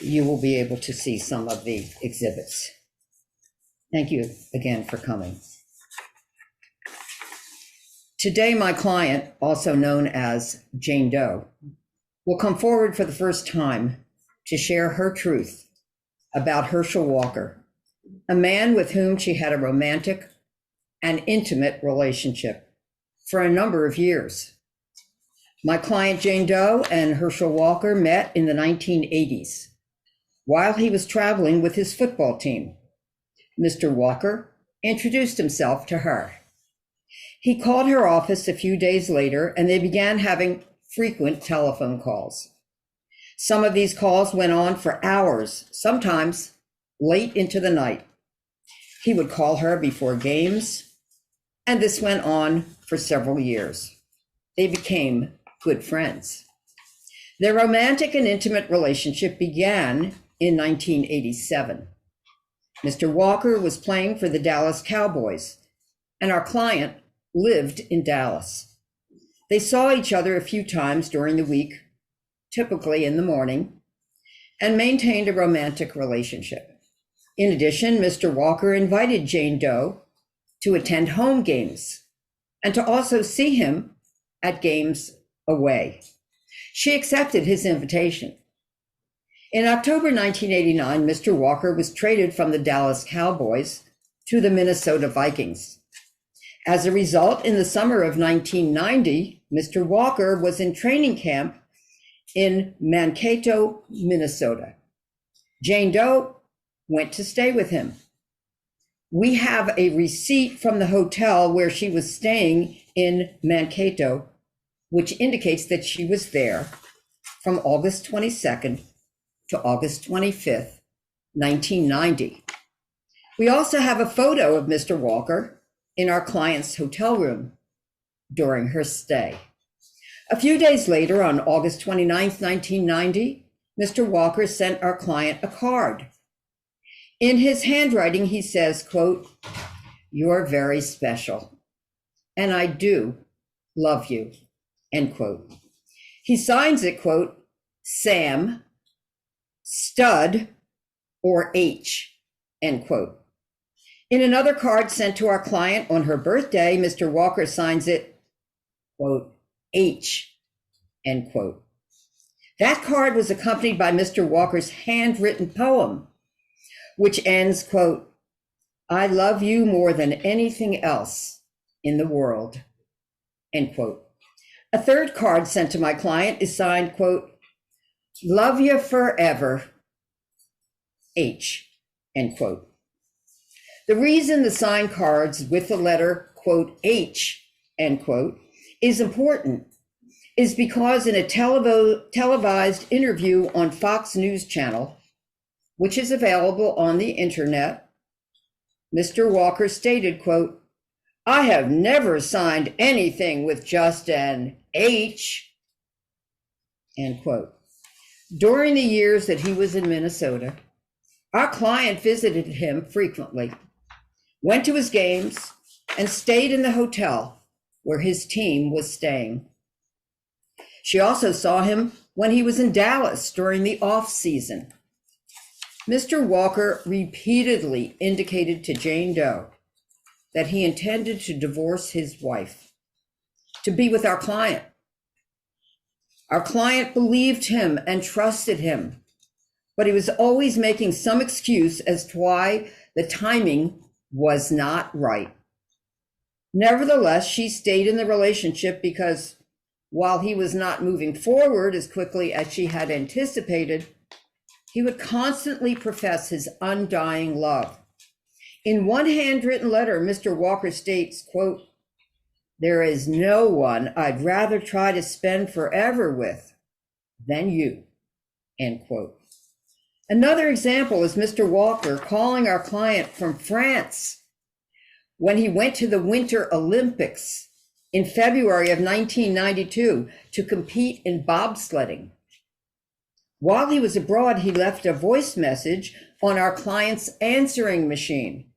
you will be able to see some of the exhibits. Thank you again for coming. Today, my client, also known as Jane Doe, will come forward for the first time to share her truth about Herschel Walker, a man with whom she had a romantic and intimate relationship for a number of years. My client Jane Doe and Herschel Walker met in the 1980s while he was traveling with his football team. Mr. Walker introduced himself to her. He called her office a few days later, and they began having frequent telephone calls. Some of these calls went on for hours, sometimes late into the night. He would call her before games, and this went on for several years. They became good friends. Their romantic and intimate relationship began in 1987. Mr. Walker was playing for the Dallas Cowboys, and our client lived in Dallas. They saw each other a few times during the week, typically in the morning, and maintained a romantic relationship. In addition, Mr. Walker invited Jane Doe to attend home games and to also see him at games away. She accepted his invitation. In October 1989, Mr. Walker was traded from the Dallas Cowboys to the Minnesota Vikings. As a result, in the summer of 1990, Mr. Walker was in training camp in Mankato, Minnesota. Jane Doe went to stay with him. We have a receipt from the hotel where she was staying in Mankato, which indicates that she was there from August 22nd to August 25th, 1990. We also have a photo of Mr. Walker in our client's hotel room during her stay. A few days later, on August 29th, 1990, Mr. Walker sent our client a card. In his handwriting, he says, quote, "You're very special, and I do love you," end quote. He signs it, quote, "Sam, Stud, or H," end quote. In another card sent to our client on her birthday, Mr. Walker signs it, quote, "H," end quote. That card was accompanied by Mr. Walker's handwritten poem, which ends, quote, "I love you more than anything else in the world," end quote. A third card sent to my client is signed, quote, "Love you forever, H," end quote. The reason the signed cards with the letter, quote, "H," end quote, is important is because in a televised interview on Fox News Channel, which is available on the internet, Mr. Walker stated, quote, "I have never signed anything with just an H," end quote. During the years that he was in Minnesota, our client visited him frequently, went to his games, and stayed in the hotel where his team was staying. She also saw him when he was in Dallas during the off season. Mr. Walker repeatedly indicated to Jane Doe that he intended to divorce his wife, to be with our client. Our client believed him and trusted him, but he was always making some excuse as to why the timing was not right. Nevertheless, she stayed in the relationship because while he was not moving forward as quickly as she had anticipated, he would constantly profess his undying love. In one handwritten letter, Mr. Walker states, quote, "There is no one I'd rather try to spend forever with than you," end quote. Another example is Mr. Walker calling our client from France when he went to the Winter Olympics in February of 1992 to compete in bobsledding. While he was abroad, he left a voice message on our client's answering machine.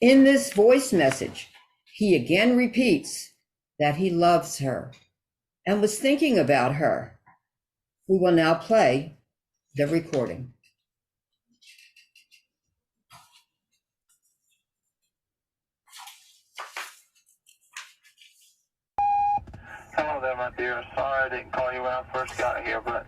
In this voice message, he again repeats that he loves her and was thinking about her. We will now play the recording. Hello there, my dear. Sorry I didn't call you when I first got here, but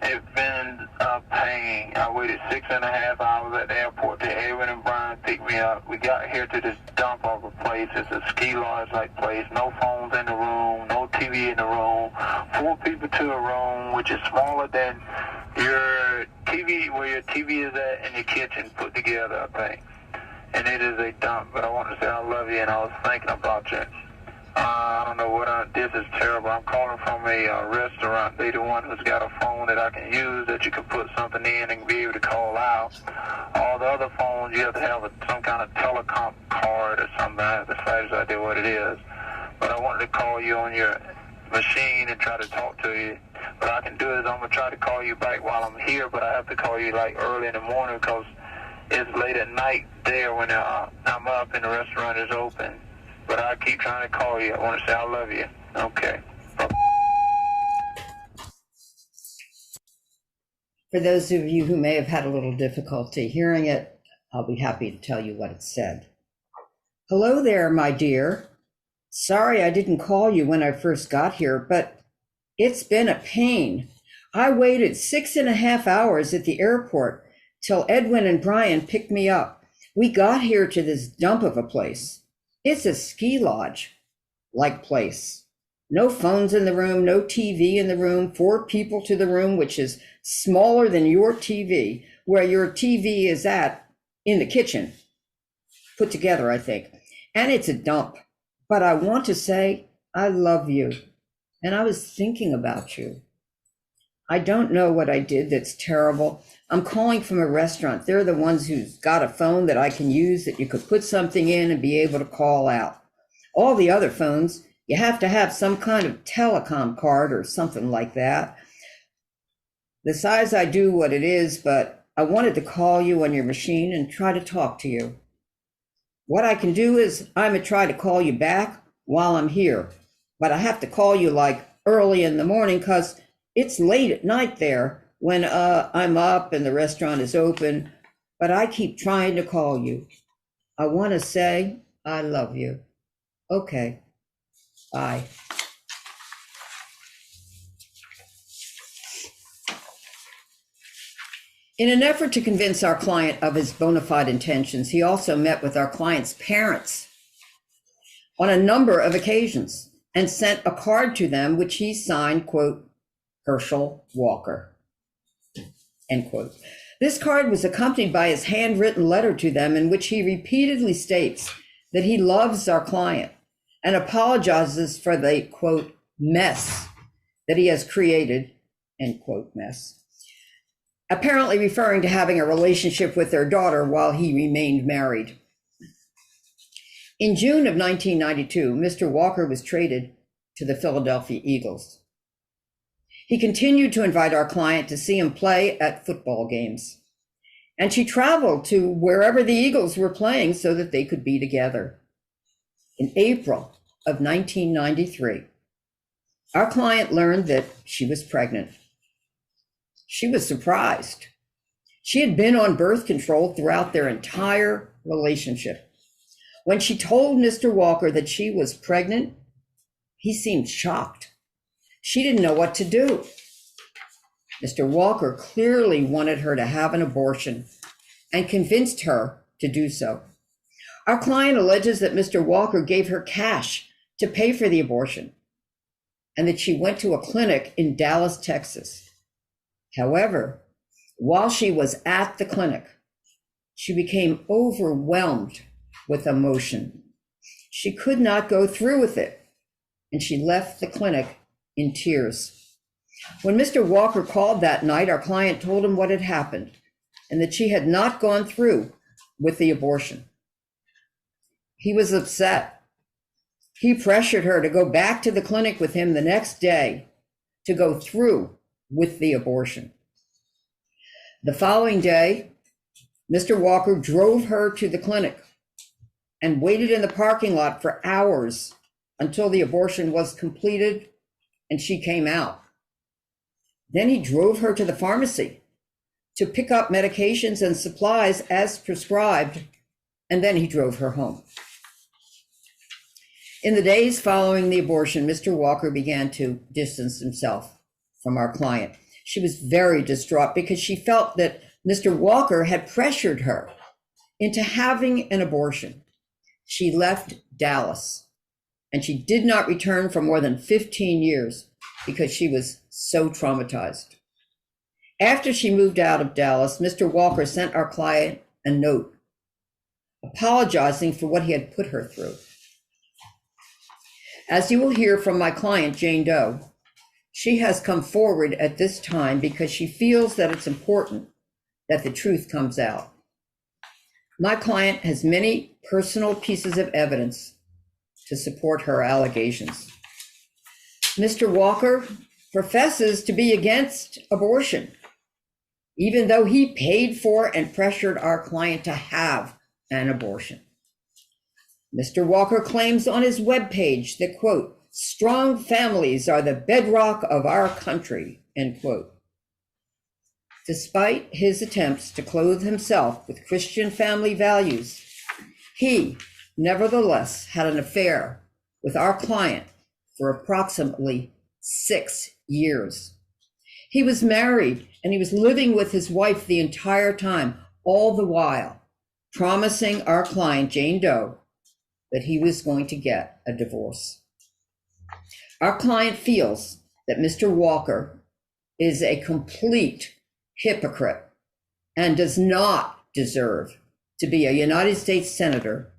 it's been a pain. I waited 6.5 hours at the airport till Edwin and Brian picked me up. We got here to this dump of a place. It's a ski lodge-like place. No phones in the room, no TV in the room. 4 people to a room, which is smaller than your TV, where your TV is at in the kitchen put together, I think. And it is a dump, but I want to say I love you, and I was thinking about you. I don't know this is terrible. I'm calling from a restaurant. They the one who's got a phone that I can use that you can put something in and be able to call out. All the other phones, you have to have some kind of telecom card or something. I have the slightest idea what it is. But I wanted to call you on your machine and try to talk to you. What I can do is I'm going to try to call you back while I'm here, but I have to call you like early in the morning because it's late at night there when I'm up and the restaurant is open. But I keep trying to call you. I want to say I love you. Okay. For those of you who may have had a little difficulty hearing it, I'll be happy to tell you what it said. Hello there, my dear. Sorry I didn't call you when I first got here, but it's been a pain. I waited 6.5 hours at the airport till Edwin and Brian picked me up. We got here to this dump of a place. It's a ski lodge-like place. No phones in the room, no TV in the room, 4 people to the room, which is smaller than your TV, where your TV is at in the kitchen, put together, I think. And it's a dump. But I want to say I love you, and I was thinking about you. I don't know what I did that's terrible. I'm calling from a restaurant. They're the ones who's got a phone that I can use that you could put something in and be able to call out. All the other phones, you have to have some kind of telecom card or something like that. Besides, I do what it is, but I wanted to call you on your machine and try to talk to you. What I can do is I'm going to try to call you back while I'm here, but I have to call you like early in the morning because it's late at night there when I'm up and the restaurant is open, but I keep trying to call you. I want to say I love you. Okay, bye. In an effort to convince our client of his bona fide intentions, he also met with our client's parents on a number of occasions and sent a card to them, which he signed, quote, Herschel Walker, end quote. This card was accompanied by his handwritten letter to them in which he repeatedly states that he loves our client and apologizes for the, quote, mess that he has created, end quote, mess, apparently referring to having a relationship with their daughter while he remained married. In June of 1992, Mr. Walker was traded to the Philadelphia Eagles. He continued to invite our client to see him play at football games, and she traveled to wherever the Eagles were playing so that they could be together. In April of 1993, our client learned that she was pregnant. She was surprised. She had been on birth control throughout their entire relationship. When she told Mr. Walker that she was pregnant, he seemed shocked. She didn't know what to do. Mr. Walker clearly wanted her to have an abortion and convinced her to do so. Our client alleges that Mr. Walker gave her cash to pay for the abortion and that she went to a clinic in Dallas, Texas. However, while she was at the clinic, she became overwhelmed with emotion. She could not go through with it, and she left the clinic in tears. When Mr. Walker called that night, our client told him what had happened and that she had not gone through with the abortion. He was upset. He pressured her to go back to the clinic with him the next day to go through with the abortion. The following day, Mr. Walker drove her to the clinic and waited in the parking lot for hours until the abortion was completed and she came out. Then he drove her to the pharmacy to pick up medications and supplies as prescribed, and then he drove her home. In the days following the abortion, Mr. Walker began to distance himself from our client. She was very distraught because she felt that Mr. Walker had pressured her into having an abortion. She left Dallas, and she did not return for more than 15 years because she was so traumatized. After she moved out of Dallas, Mr. Walker sent our client a note apologizing for what he had put her through. As you will hear from my client, Jane Doe, she has come forward at this time because she feels that it's important that the truth comes out. My client has many personal pieces of evidence to support her allegations. Mr. Walker professes to be against abortion, even though he paid for and pressured our client to have an abortion. Mr. Walker claims on his webpage that, quote, strong families are the bedrock of our country, end quote. Despite his attempts to clothe himself with Christian family values, he nevertheless had an affair with our client for approximately 6 years. He was married and he was living with his wife the entire time, all the while promising our client, Jane Doe, that he was going to get a divorce. Our client feels that Mr. Walker is a complete hypocrite and does not deserve to be a United States Senator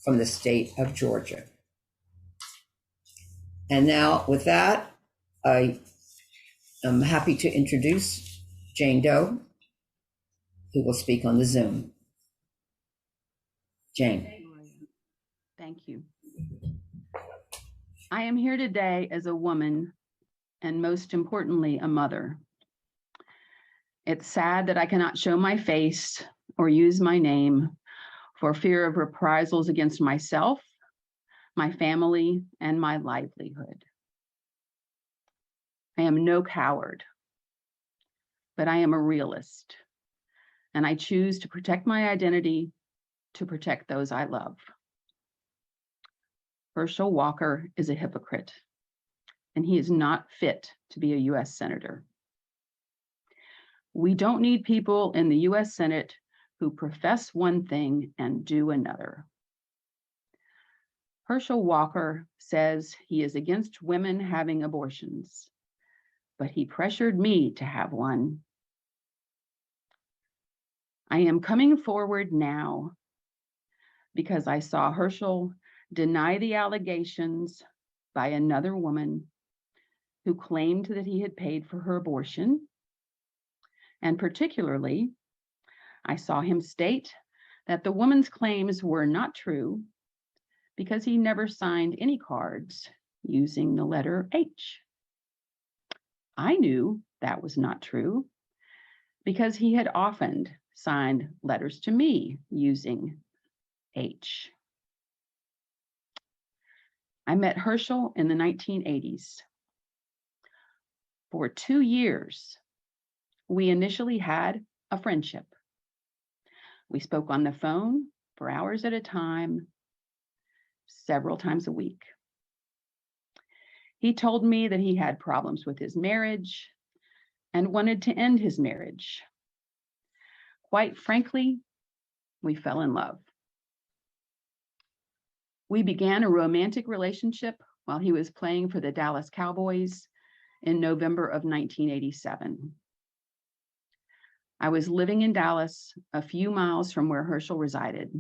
from the state of Georgia. And now with that, I am happy to introduce Jane Doe, who will speak on the Zoom. Jane. Thank you. I am here today as a woman and most importantly, a mother. It's sad that I cannot show my face or use my name for fear of reprisals against myself, my family, and my livelihood. I am no coward, but I am a realist, and I choose to protect my identity to protect those I love. Herschel Walker is a hypocrite, and he is not fit to be a U.S. Senator. We don't need people in the U.S. Senate who profess one thing and do another. Herschel Walker says he is against women having abortions, but he pressured me to have one. I am coming forward now because I saw Herschel deny the allegations by another woman who claimed that he had paid for her abortion. And particularly, I saw him state that the woman's claims were not true because he never signed any cards using the letter H. I knew that was not true because he had often signed letters to me using H. I met Herschel in the 1980s. For 2 years, we initially had a friendship. We spoke on the phone for hours at a time, several times a week. He told me that he had problems with his marriage and wanted to end his marriage. Quite frankly, we fell in love. We began a romantic relationship while he was playing for the Dallas Cowboys in November of 1987. I was living in Dallas, a few miles from where Herschel resided.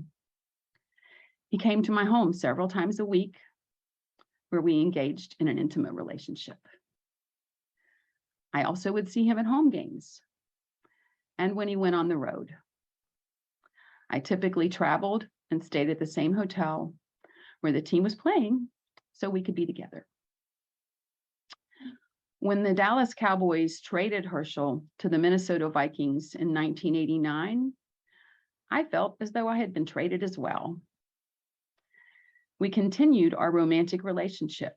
He came to my home several times a week, where we engaged in an intimate relationship. I also would see him at home games and when he went on the road. I typically traveled and stayed at the same hotel where the team was playing so we could be together. When the Dallas Cowboys traded Herschel to the Minnesota Vikings in 1989, I felt as though I had been traded as well. We continued our romantic relationship.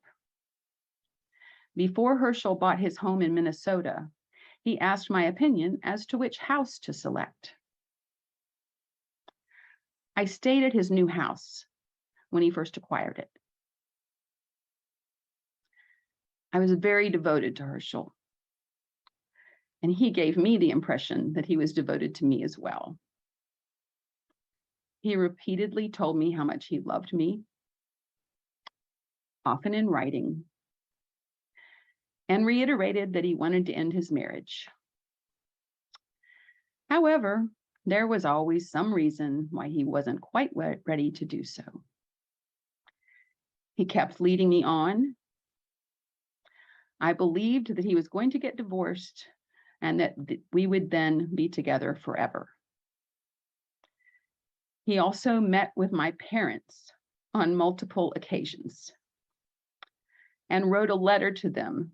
Before Herschel bought his home in Minnesota, he asked my opinion as to which house to select. I stayed at his new house when he first acquired it. I was very devoted to Herschel, and he gave me the impression that he was devoted to me as well. He repeatedly told me how much he loved me, often in writing, and reiterated that he wanted to end his marriage. However, there was always some reason why he wasn't quite ready to do so. He kept leading me on. I believed that he was going to get divorced and that we would then be together forever. He also met with my parents on multiple occasions and wrote a letter to them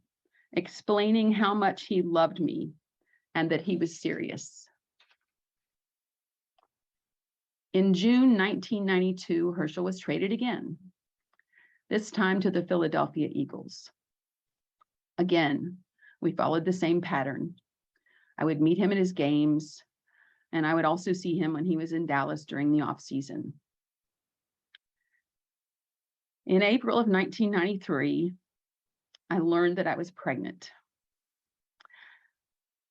explaining how much he loved me and that he was serious. In June 1992, Herschel was traded again, this time to the Philadelphia Eagles. Again, we followed the same pattern. I would meet him at his games, and I would also see him when he was in Dallas during the off-season. In April of 1993, I learned that I was pregnant.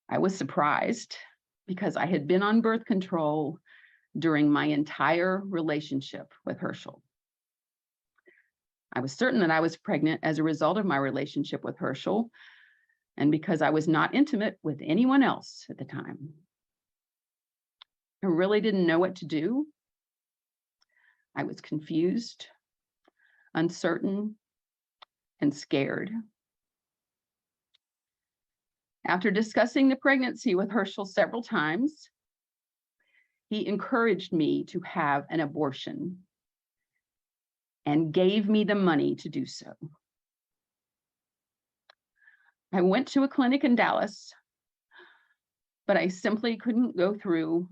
I was surprised because I had been on birth control during my entire relationship with Herschel. I was certain that I was pregnant as a result of my relationship with Herschel and because I was not intimate with anyone else at the time. I really didn't know what to do. I was confused, uncertain, and scared. After discussing the pregnancy with Herschel several times, he encouraged me to have an abortion and gave me the money to do so. I went to a clinic in Dallas, but I simply couldn't go through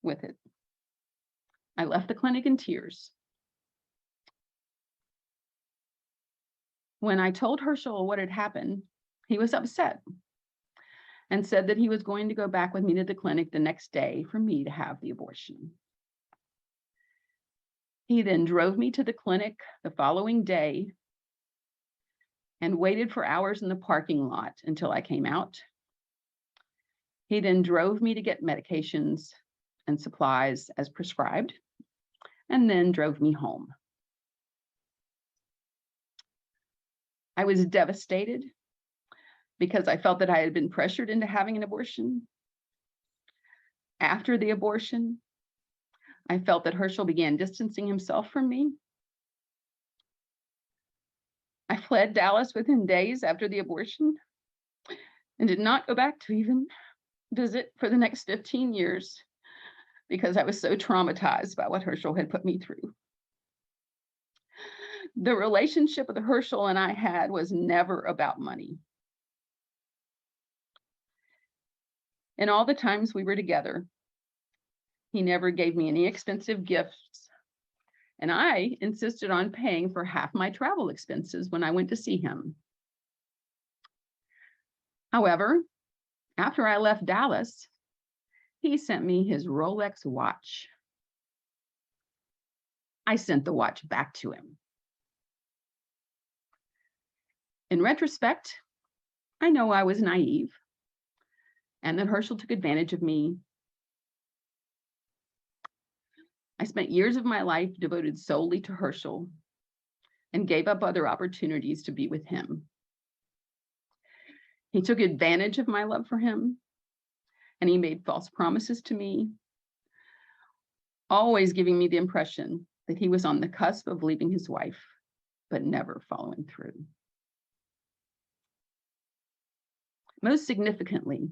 with it. I left the clinic in tears. When I told Herschel what had happened, he was upset and said that he was going to go back with me to the clinic the next day for me to have the abortion. He then drove me to the clinic the following day and waited for hours in the parking lot until I came out. He then drove me to get medications and supplies as prescribed, and then drove me home. I was devastated because I felt that I had been pressured into having an abortion. After the abortion, I felt that Herschel began distancing himself from me. I fled Dallas within days after the abortion and did not go back to even visit for the next 15 years because I was so traumatized by what Herschel had put me through. The relationship that Herschel and I had was never about money. In all the times we were together, he never gave me any expensive gifts, and I insisted on paying for half my travel expenses when I went to see him. However, after I left Dallas, he sent me his Rolex watch. I sent the watch back to him. In retrospect, I know I was naive and that Herschel took advantage of me. I spent years of my life devoted solely to Herschel and gave up other opportunities to be with him. He took advantage of my love for him, and he made false promises to me, always giving me the impression that he was on the cusp of leaving his wife, but never following through. Most significantly,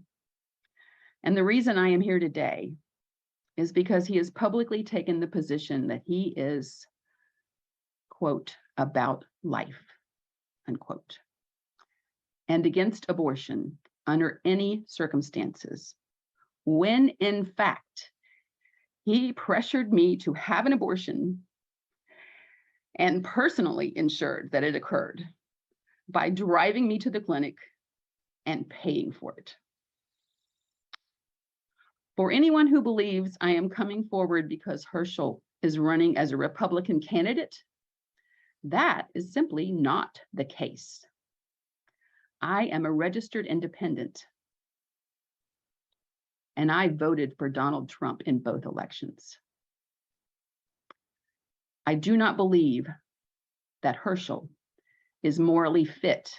and the reason I am here today, is because he has publicly taken the position that he is, quote, about life, unquote, and against abortion under any circumstances, when in fact, he pressured me to have an abortion and personally ensured that it occurred by driving me to the clinic and paying for it. For anyone who believes I am coming forward because Herschel is running as a Republican candidate, that is simply not the case. I am a registered independent, and I voted for Donald Trump in both elections. I do not believe that Herschel is morally fit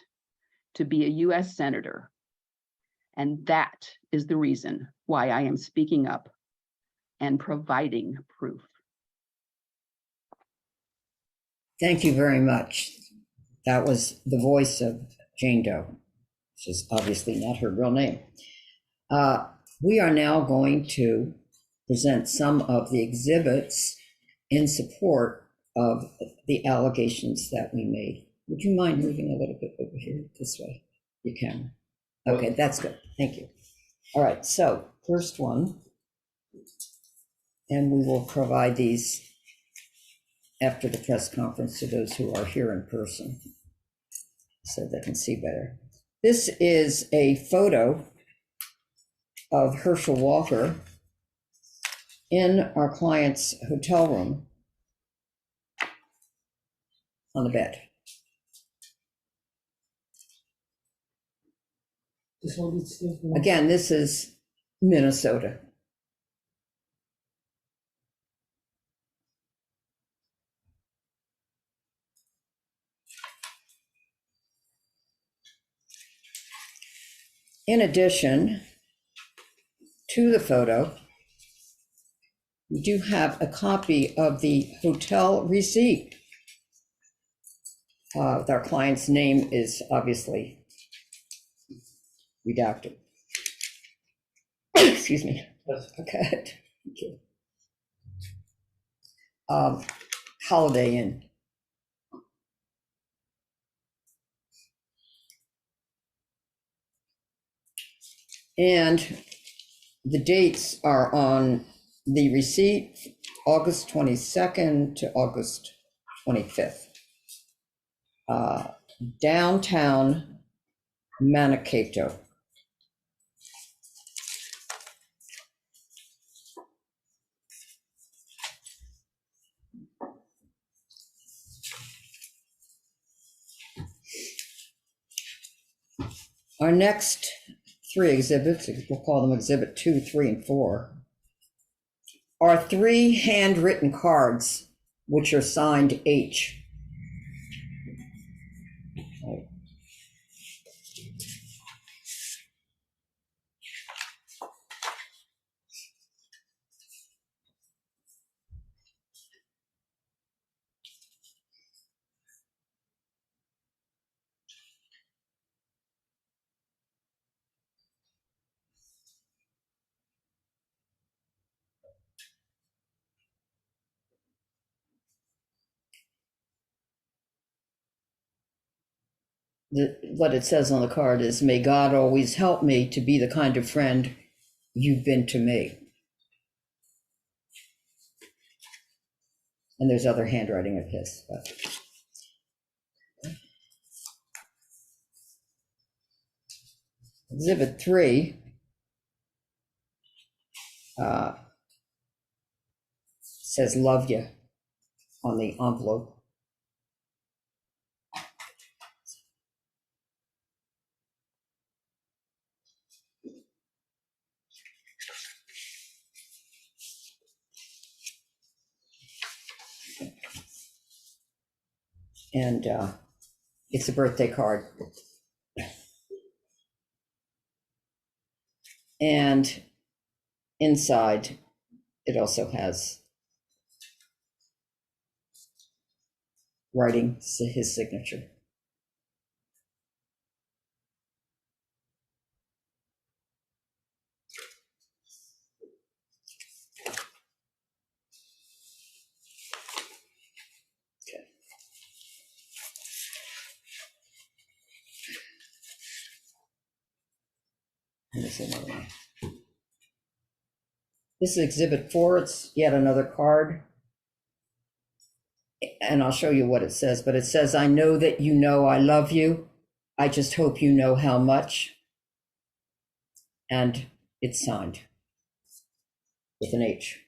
to be a U.S. Senator, and that is the reason why I am speaking up and providing proof. Thank you very much. That was the voice of Jane Doe, which is obviously not her real name. We are now going to present some of the exhibits in support of the allegations that we made. Would you mind moving a little bit over here this way? You can. Okay, that's good. Thank you. All right, so first one, and we will provide these after the press conference to those who are here in person so they can see better. This is a photo of Herschel Walker in our client's hotel room on the bed. Again, this is Minnesota. In addition to the photo, we do have a copy of the hotel receipt. Our client's name is obviously redacted. Excuse me. Okay. Thank you. Holiday Inn. And the dates are on the receipt, August 22nd to August 25th. Downtown Mankato. Our next three exhibits, we'll call them exhibit 2, 3, and 4, are 3 handwritten cards, which are signed H. What it says on the card is, may God always help me to be the kind of friend you've been to me. And there's other handwriting of his. Exhibit 3 says love you on the envelope. And it's a birthday card. And inside, it also has writing his signature. This is exhibit 4. It's yet another card. And I'll show you what it says, but it says, I know that you know I love you. I just hope you know how much. and it's signed with an H.